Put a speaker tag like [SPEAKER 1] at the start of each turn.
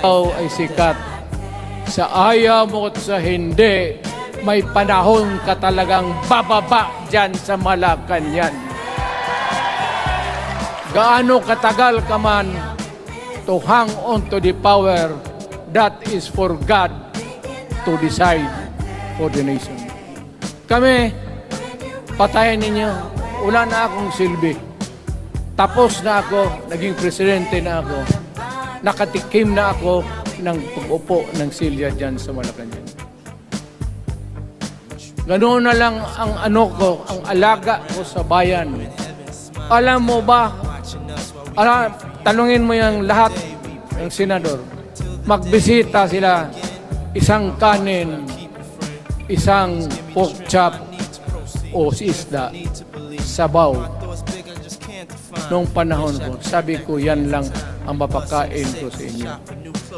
[SPEAKER 1] Ikaw ay sikat. Sa ayaw mo at sa hindi, may panahon ka talagang bababa dyan sa Malacanang. Gaano katagal ka man to hang on to the power, that is for God to decide for the nation. Kami, patayin ninyo. Wala na akong silbi. Tapos na ako, naging presidente na ako. Nakatikim na ako ng pag-upo ng silya dyan sa Malacanang. Ganoon na lang ang ang alaga ko sa bayan. Alam mo ba, tanungin mo yung lahat ng senador. Magbisita sila, isang kanin, isang pork chop o isda, sabaw. Noong panahon ko, sabi ko, yan lang ang mapakain ko sa inyo.